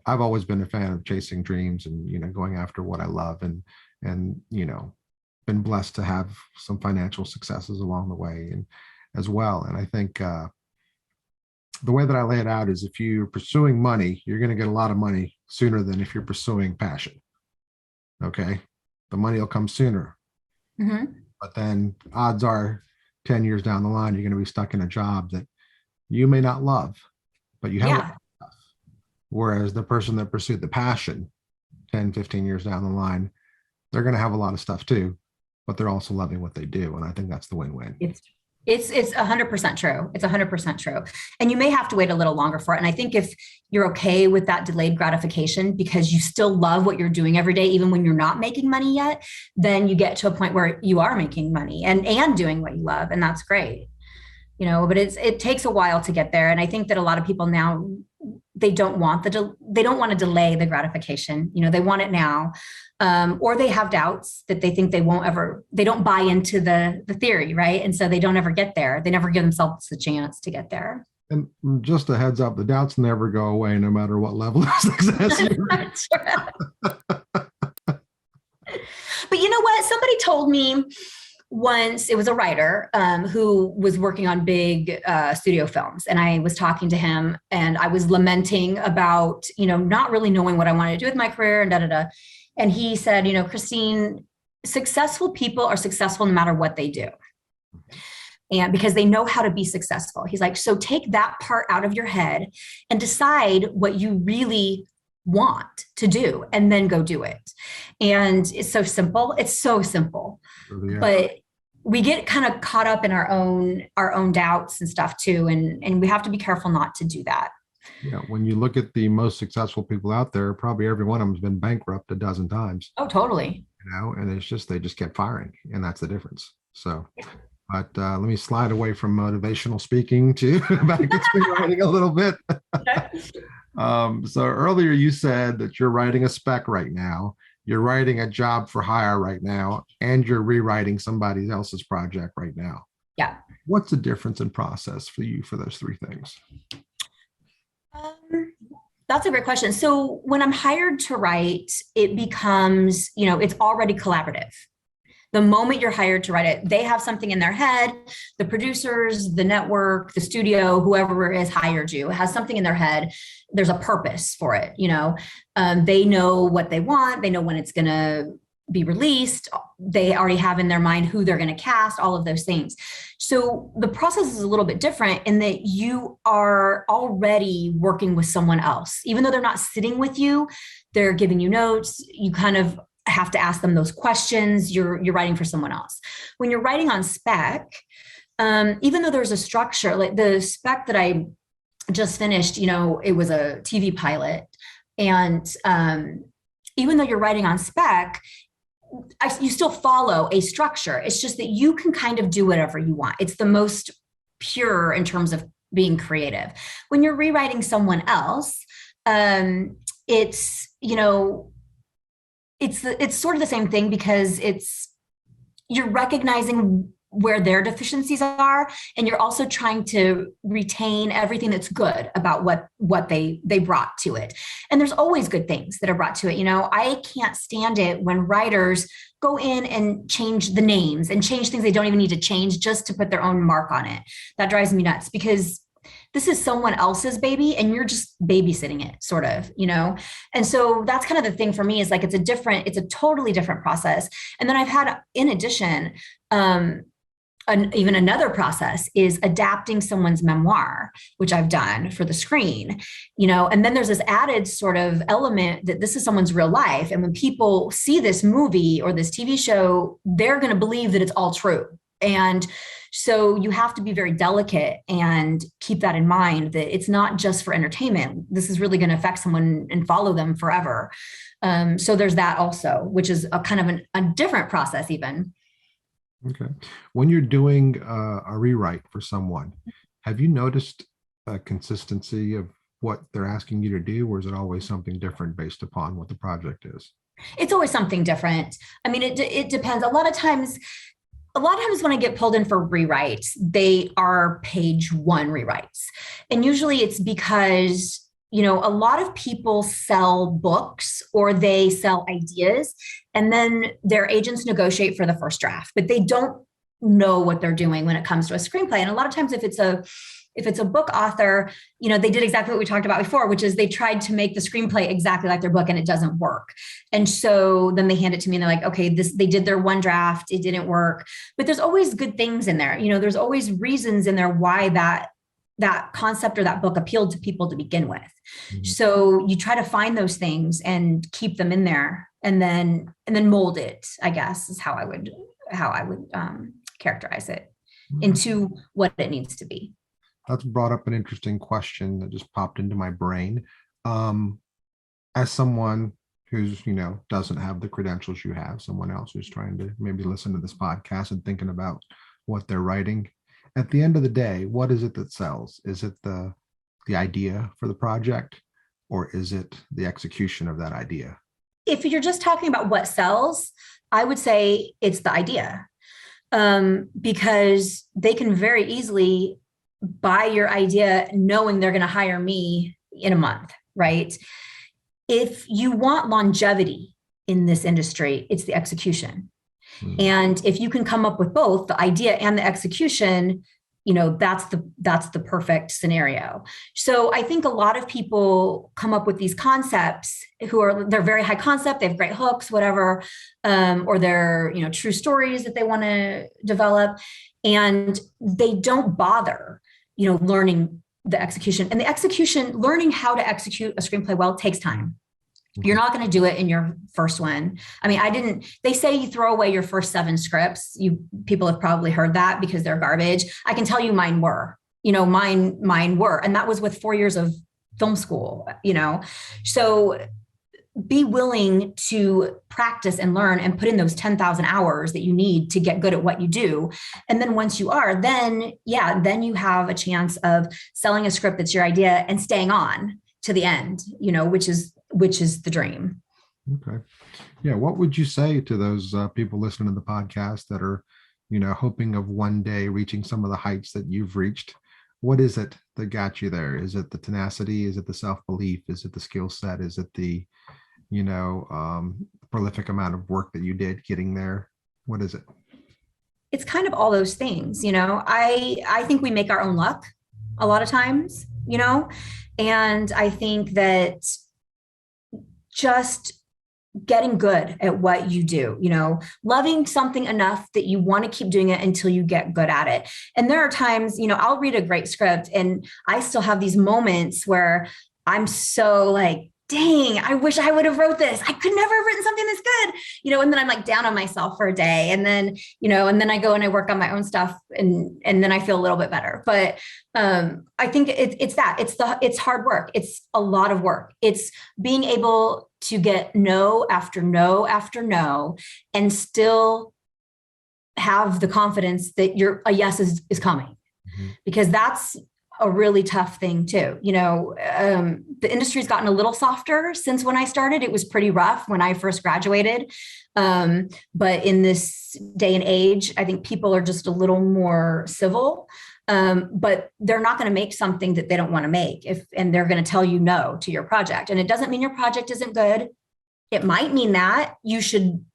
I've always been a fan of chasing dreams and, going after what I love and, been blessed to have some financial successes along the way and as well. And I think the way that I lay it out is if you're pursuing money, you're going to get a lot of money sooner than if you're pursuing passion. Okay. The money will come sooner. Mm-hmm. But then odds are 10 years down the line, you're going to be stuck in a job that you may not love, but you have. Yeah. Whereas the person that pursued the passion 10, 15 years down the line, they're going to have a lot of stuff too, but they're also loving what they do. And I think that's the win-win. It's 100% true. It's 100% true. And you may have to wait a little longer for it. And I think if you're okay with that delayed gratification because you still love what you're doing every day, even when you're not making money yet, then you get to a point where you are making money and doing what you love. And that's great. But it takes a while to get there. And I think that a lot of people now, they don't want to delay the gratification. They want it now. Or they have doubts that they think they don't buy into the theory, right? And so they don't ever get there. They never give themselves the chance to get there. And just a heads up, the doubts never go away no matter what level of success you're at. But you know what? Somebody told me once, it was a writer who was working on big studio films. And I was talking to him and I was lamenting about, not really knowing what I wanted to do with my career and da-da-da. And he said, Christine, successful people are successful no matter what they do. And because they know how to be successful. He's like, so take that part out of your head and decide what you really want to do and then go do it. And it's so simple. It's so simple. Yeah. But we get kind of caught up in our own doubts and stuff too. And we have to be careful not to do that. Yeah. When you look at the most successful people out there, probably every one of them has been bankrupt a dozen times. Oh, totally. And it's just, they just kept firing. And that's the difference. So, but let me slide away from motivational speaking to back to screenwriting a little bit. So earlier you said that you're writing a spec right now. You're writing a job for hire right now, and you're rewriting somebody else's project right now. Yeah. What's the difference in process for you for those three things? That's a great question. So when I'm hired to write, it becomes, it's already collaborative. The moment you're hired to write it, they have something in their head. The producers, the network, the studio, whoever has hired you has something in their head. There's a purpose for it. They know what they want. They know when it's going to be released. They already have in their mind who they're going to cast, all of those things. So the process is a little bit different in that you are already working with someone else. Even though they're not sitting with you, they're giving you notes. You kind of have to ask them those questions. You're writing for someone else. When you're writing on spec, even though there's a structure, like the spec that I just finished, it was a TV pilot. And even though you're writing on spec, you still follow a structure. It's just that you can kind of do whatever you want. It's the most pure in terms of being creative. When you're rewriting someone else, it's sort of the same thing because you're recognizing where their deficiencies are, and you're also trying to retain everything that's good about what they brought to it. And there's always good things that are brought to it. I can't stand it when writers go in and change the names and change things they don't even need to change just to put their own mark on it. That drives me nuts because this is someone else's baby and you're just babysitting it, sort of, And so that's kind of the thing for me is like, it's a totally different process. And then I've had, in addition, even another process is adapting someone's memoir, which I've done for the screen, and then there's this added sort of element that this is someone's real life. And when people see this movie or this TV show, they're going to believe that it's all true. And so you have to be very delicate and keep that in mind, that it's not just for entertainment. This is really going to affect someone and follow them forever. So there's that also, which is a kind of a different process even. Okay. When you're doing a rewrite for someone, have you noticed a consistency of what they're asking you to do, or is it always something different based upon what the project is? It's always something different. I mean, it depends. A lot of times when I get pulled in for rewrites, they are page one rewrites. And usually it's because, a lot of people sell books or they sell ideas, and then their agents negotiate for the first draft, but they don't know what they're doing when it comes to a screenplay. And a lot of times if it's a book author, they did exactly what we talked about before, which is they tried to make the screenplay exactly like their book and it doesn't work. And so then they hand it to me and they're like, okay, they did their one draft, it didn't work. But there's always good things in there. There's always reasons in there why that concept or that book appealed to people to begin with. Mm-hmm. So you try to find those things and keep them in there and then mold it, I guess, is how I would characterize it into what it needs to be. That's brought up an interesting question that just popped into my brain. As someone who's, doesn't have the credentials you have, someone else who's trying to maybe listen to this podcast and thinking about what they're writing, at the end of the day, what is it that sells? Is it the idea for the project, or is it the execution of that idea? If you're just talking about what sells, I would say it's the idea, because they can very easily buy your idea knowing they're going to hire me in a month, right? If you want longevity in this industry, it's the execution. And if you can come up with both the idea and the execution, that's the perfect scenario. So I think a lot of people come up with these concepts they're very high concept, they have great hooks, whatever, or they're, true stories that they want to develop, and they don't bother learning the execution. And the execution, learning how to execute a screenplay well takes time. You're not going to do it in your first one. I mean, they say you throw away your first 7 scripts. People have probably heard that because they're garbage. I can tell you mine were, mine were. And that was with 4 years of film school, So be willing to practice and learn and put in those 10,000 hours that you need to get good at what you do. And then once you are, then you have a chance of selling a script that's your idea and staying on to the end, which is the dream. Okay. Yeah. What would you say to those people listening to the podcast that are, hoping of one day reaching some of the heights that you've reached? What is it that got you there? Is it the tenacity? Is it the self-belief? Is it the skill set? Is it the, prolific amount of work that you did getting there? What is it? It's kind of all those things, I think we make our own luck a lot of times, and I think that just getting good at what you do, loving something enough that you want to keep doing it until you get good at it. And there are times, I'll read a great script and I still have these moments where I'm so like, dang, I wish I would have wrote this. I could never have written something this good, and then I'm like down on myself for a day. And then, and then I go and I work on my own stuff and then I feel a little bit better. But I think it's hard work. It's a lot of work. It's being able to get no after no after no and still have the confidence that a yes is coming, because that's a really tough thing too. The industry's gotten a little softer since when I started. It was pretty rough when I first graduated. But in this day and age, I think people are just a little more civil. But they're not going to make something that they don't want to make and they're going to tell you no to your project. And it doesn't mean your project isn't good. It might mean that you should,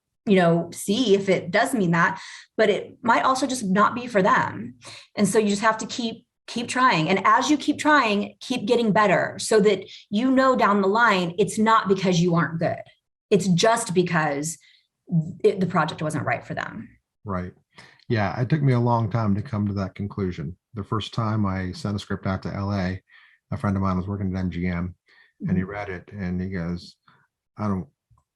see if it does mean that, but it might also just not be for them. And so you just have to keep trying. And as you keep trying, keep getting better so that down the line, it's not because you aren't good. It's just because the project wasn't right for them. Right. Yeah. It took me a long time to come to that conclusion. The first time I sent a script out to LA, a friend of mine was working at MGM and he read it and he goes, I don't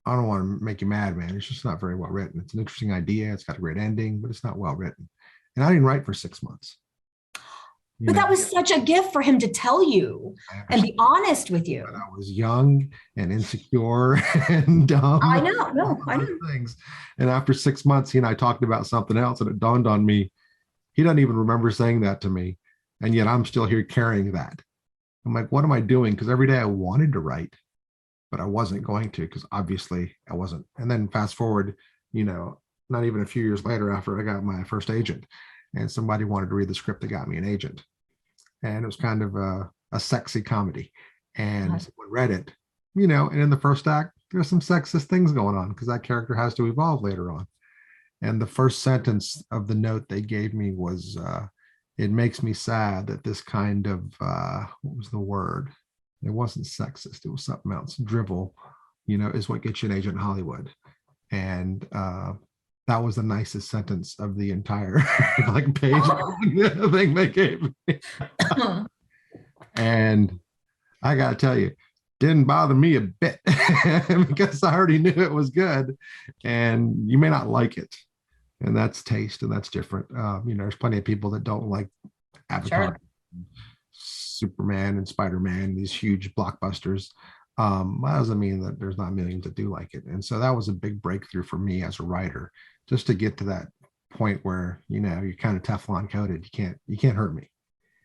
want to make you mad, man. It's just not very well written. It's an interesting idea. It's got a great ending, but it's not well written. And I didn't write for 6 months. But that was such a gift for him to tell you and be honest with you. But I was young and insecure and dumb. I know, no, I know. Things. And after 6 months, he and I talked about something else, and it dawned on me, he doesn't even remember saying that to me. And yet I'm still here carrying that. I'm like, what am I doing? Because every day I wanted to write, but I wasn't going to, because obviously I wasn't. And then fast forward, not even a few years later, after I got my first agent, and somebody wanted to read the script that got me an agent. And it was kind of a sexy comedy. And someone read it, and in the first act, there's some sexist things going on because that character has to evolve later on. And the first sentence of the note they gave me was, it makes me sad that this kind of, what was the word? It wasn't sexist. It was something else. Drivel, is what gets you an agent in Hollywood. And that was the nicest sentence of the entire page thing they gave me. And I got to tell you, didn't bother me a bit because I already knew it was good. And you may not like it. And that's taste, and that's different. There's plenty of people that don't like Avatar, sure. Superman and Spider-Man, these huge blockbusters. That doesn't mean that there's not millions that do like it. And so that was a big breakthrough for me as a writer, just to get to that point where, you're kind of Teflon coated. You can't hurt me.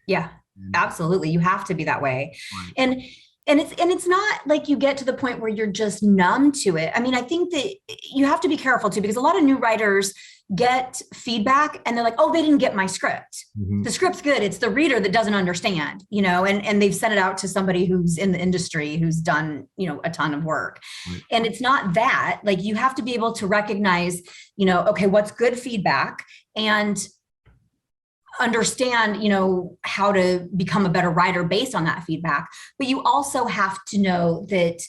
Yeah, absolutely. You have to be that way. Right. And it's not like you get to the point where you're just numb to it. I mean, I think that you have to be careful too, because a lot of new writers get feedback and they're like, oh, they didn't get my script. Mm-hmm. The script's good. It's the reader that doesn't understand, and they've sent it out to somebody who's in the industry, who's done, a ton of work. Right. And it's not that. Like, you have to be able to recognize, okay, what's good feedback, and understand, how to become a better writer based on that feedback. But you also have to know that,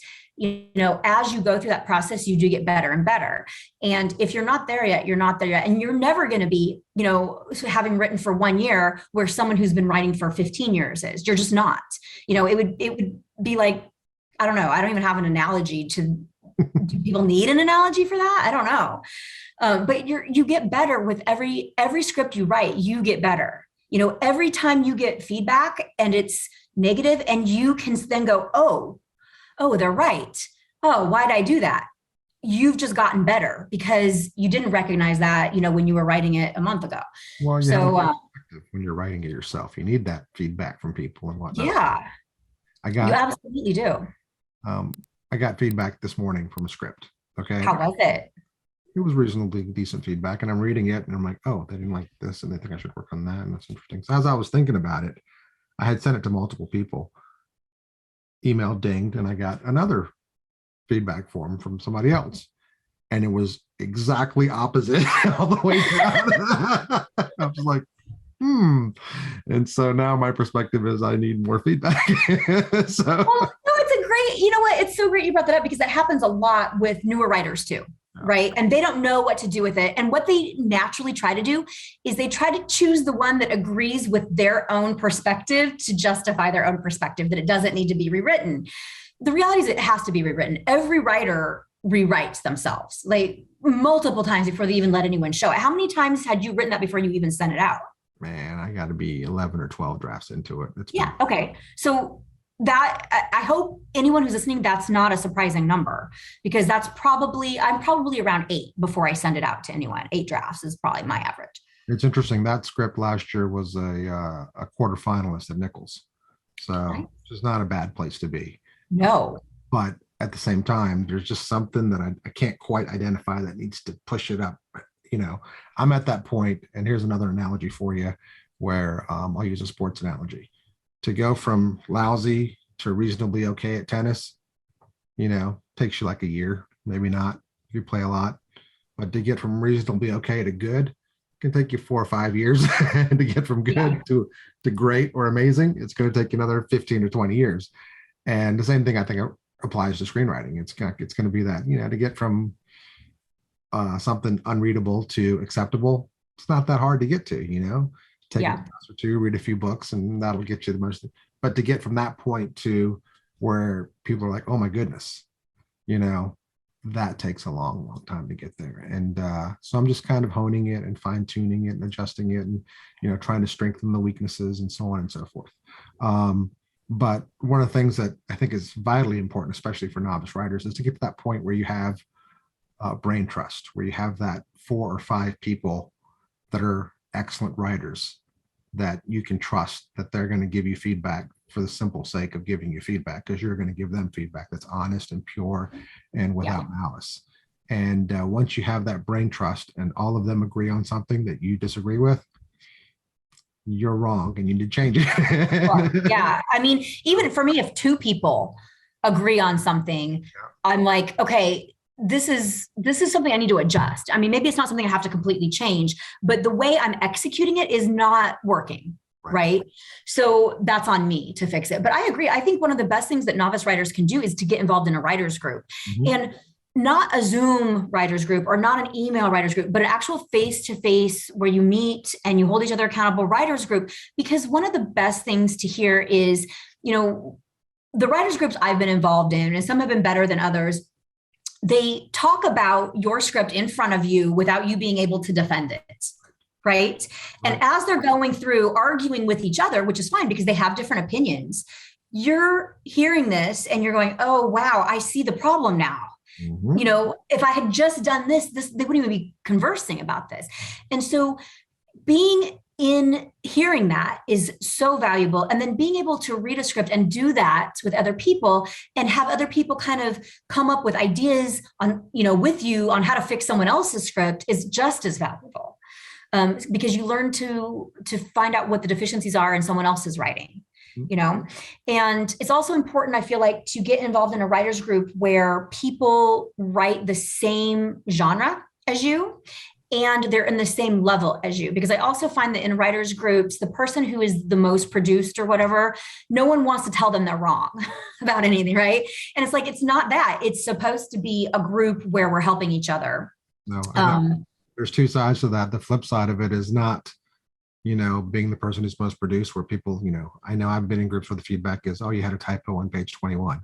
as you go through that process, you do get better and better. And if you're not there yet, you're not there yet. And you're never going to be, having written for 1 year where someone who's been writing for 15 years is. You're just not. It would be like, I don't know. I don't even have an analogy to. Do people need an analogy for that? I don't know. But you get better with every script you write. You get better. Every time you get feedback and it's negative, and you can then go, oh, they're right. Oh, why'd I do that? You've just gotten better because you didn't recognize that, when you were writing it a month ago. Well, when you're writing it yourself, you need that feedback from people and whatnot. Yeah, you absolutely do. I got feedback this morning from a script. Okay. How was it? It was reasonably decent feedback, and I'm reading it and I'm like, oh, they didn't like this and they think I should work on that. And that's interesting. So as I was thinking about it, I had sent it to multiple people. Email dinged, and I got another feedback form from somebody else. And it was exactly opposite all the way down. I was like, And so now my perspective is I need more feedback. So. Well, no, it's a great, you know what? It's so great you brought that up, because that happens a lot with newer writers too. Right. And they don't know what to do with it. And what they naturally try to do is they try to choose the one that agrees with their own perspective to justify their own perspective, that it doesn't need to be rewritten. The reality is it has to be rewritten. Every writer rewrites themselves like multiple times before they even let anyone show it. How many times had you written that before you even sent it out? Man, I got to be 11 or 12 drafts into it. Yeah. Okay. So that, I hope anyone who's listening, that's not a surprising number, because I'm probably around 8 before I send it out to anyone. 8 drafts is probably my average. It's interesting. That script last year was a quarterfinalist at Nichols. So It's not a bad place to be. No. But at the same time, there's just something that I can't quite identify that needs to push it up. I'm at that point, and here's another analogy for you where I'll use a sports analogy. To go from lousy to reasonably okay at tennis, takes you like a year, maybe not if you play a lot. But to get from reasonably okay to good, it can take you 4 or 5 years. To get from good to great or amazing, it's going to take you another 15 or 20 years. And the same thing I think applies to screenwriting. It's going to be that, to get from something unreadable to acceptable, it's not that hard to get to, take a class or two, read a few books, and that'll get you the most. But to get from that point to where people are like, oh my goodness, that takes a long time to get there. And so I'm just kind of honing it and fine tuning it and adjusting it and, trying to strengthen the weaknesses and so on and so forth. But one of the things that I think is vitally important, especially for novice writers, is to get to that point where you have brain trust, where you have that 4 or 5 people that are excellent writers that you can trust that they're going to give you feedback for the simple sake of giving you feedback, because you're going to give them feedback that's honest and pure and without malice. And once you have that brain trust and all of them agree on something that you disagree with, you're wrong and you need to change it. Well, yeah. I mean, even for me, if 2 people agree on something, I'm like, okay, this is something I need to adjust. I mean, maybe it's not something I have to completely change, but the way I'm executing it is not working. Right. So that's on me to fix it. But I agree. I think one of the best things that novice writers can do is to get involved in a writer's group, and not a Zoom writers group or not an email writers group, but an actual face-to-face where you meet and you hold each other accountable writers group. Because one of the best things to hear is, the writers groups I've been involved in, and some have been better than others, they talk about your script in front of you without you being able to defend it. Right. And as they're going through arguing with each other, which is fine because they have different opinions, you're hearing this and you're going, oh, wow, I see the problem now. If I had just done this, they wouldn't even be conversing about this. And so hearing that is so valuable. And then being able to read a script and do that with other people and have other people kind of come up with ideas on, with you on how to fix someone else's script is just as valuable. Because you learn to find out what the deficiencies are in someone else's writing, and it's also important, I feel like, to get involved in a writer's group where people write the same genre as you and they're in the same level as you. Because I also find that in writers groups, the person who is the most produced or whatever, no one wants to tell them they're wrong about anything, right? And it's like, it's not that. It's supposed to be a group where we're helping each other. No, there's 2 sides to that. The flip side of it is not, being the person who's most produced, where people, I know I've been in groups where the feedback is, oh, you had a typo on page 21.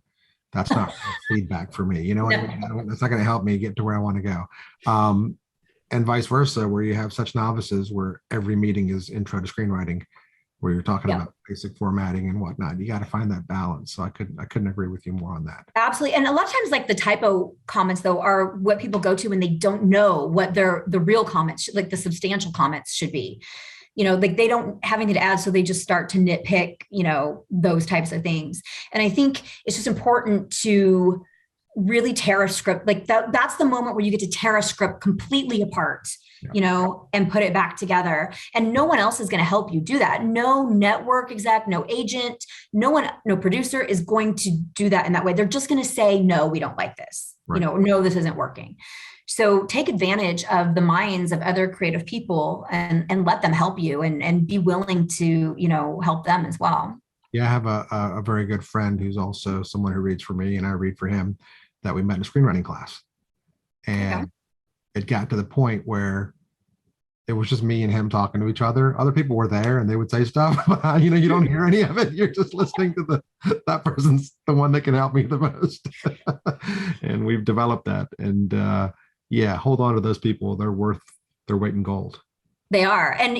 That's not feedback for me. That's not going to help me get to where I want to go. And vice versa, where you have such novices where every meeting is intro to screenwriting, where you're talking about basic formatting and whatnot. You got to find that balance. So I couldn't agree with you more on that. Absolutely. And a lot of times, like, the typo comments, though, are what people go to when they don't know what the real comments, like the substantial comments, should be. Like, they don't have anything to add, so they just start to nitpick, those types of things. And I think it's just important to really tear a script like that. That's the moment where you get to tear a script completely apart, and put it back together. And no one else is going to help you do that. No network exec, no agent, no producer is going to do that in that way. They're just going to say, no, we don't like this. No, this isn't working. So take advantage of the minds of other creative people and let them help you and be willing to, help them as well. Yeah, I have a very good friend who's also someone who reads for me and I read for him, that we met in a screenwriting class. And it got to the point where it was just me and him talking to each other. Other people were there and they would say stuff, but you don't hear any of it. You're just listening to that person's the one that can help me the most. And we've developed that. And hold on to those people. They're worth their weight in gold. They are. And,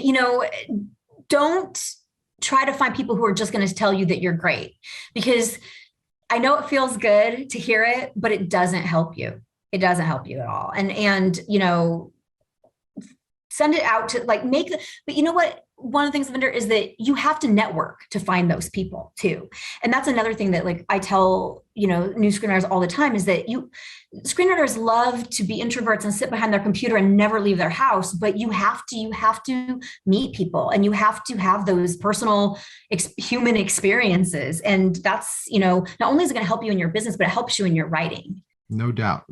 don't try to find people who are just going to tell you that you're great, because I know it feels good to hear it, but it doesn't help you. It doesn't help you at all. And send it out to but you know what? One of the things, Vinder, is that you have to network to find those people too. And that's another thing that, like, I tell, new screenwriters all the time, is that screenwriters love to be introverts and sit behind their computer and never leave their house, but you have to meet people and you have to have those personal human experiences. And that's, not only is it going to help you in your business, but it helps you in your writing. No doubt.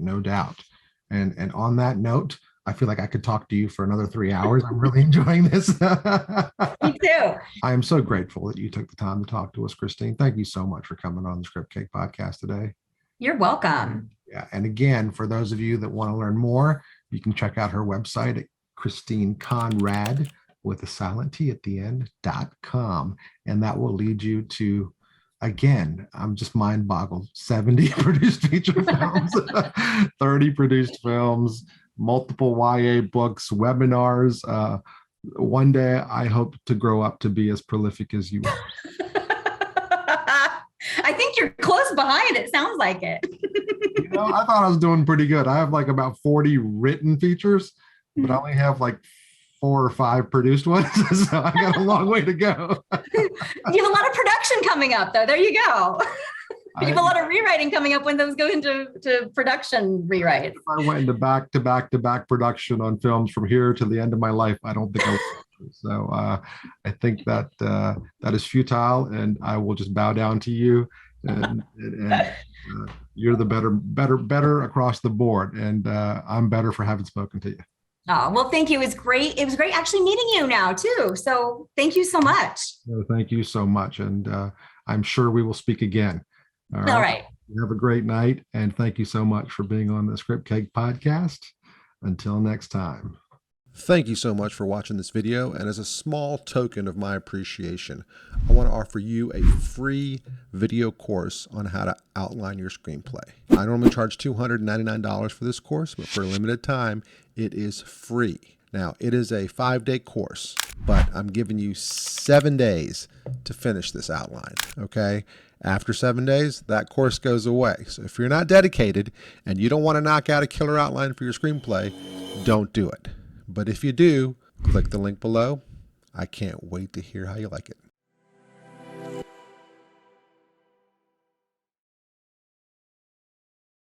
And on that note, I feel like I could talk to you for another 3 hours. I'm really enjoying this. Me too. I am so grateful that you took the time to talk to us, Christine. Thank you so much for coming on the Scriptcake podcast today. You're welcome. Yeah. And again, for those of you that want to learn more, you can check out her website at Christine Conradt with a silent T at the end.com. And that will lead you to again, I'm just mind boggled. 70 produced feature films, 30 produced films, multiple YA books, webinars. One day I hope to grow up to be as prolific as you are. I think you're close behind. It sounds like it. I thought I was doing pretty good. I have like about 40 written features, but I only have like 4 or 5 produced ones. So I got a long way to go. You have a lot of production coming up, though. There you go. You have a lot of rewriting coming up when those go into production rewrites. If I went into back-to-back production on films from here to the end of my life, I don't think I would. So I think that that is futile, and I will just bow down to you. And you're the better across the board, and I'm better for having spoken to you. Oh, well, thank you. It was great. It was great actually meeting you now too. So thank you so much. Thank you so much, and I'm sure we will speak again. All right. Have a great night, and thank you so much for being on the Scriptcake podcast. Until next time. Thank you so much for watching this video, and as a small token of my appreciation, I want to offer you a free video course on how to outline your screenplay. I normally charge $299 for this course, but for a limited time, it is free. Now, it is a 5-day course, but I'm giving you 7 days to finish this outline, okay? After 7 days, that course goes away. So if you're not dedicated and you don't want to knock out a killer outline for your screenplay, don't do it. But if you do, click the link below. I can't wait to hear how you like it.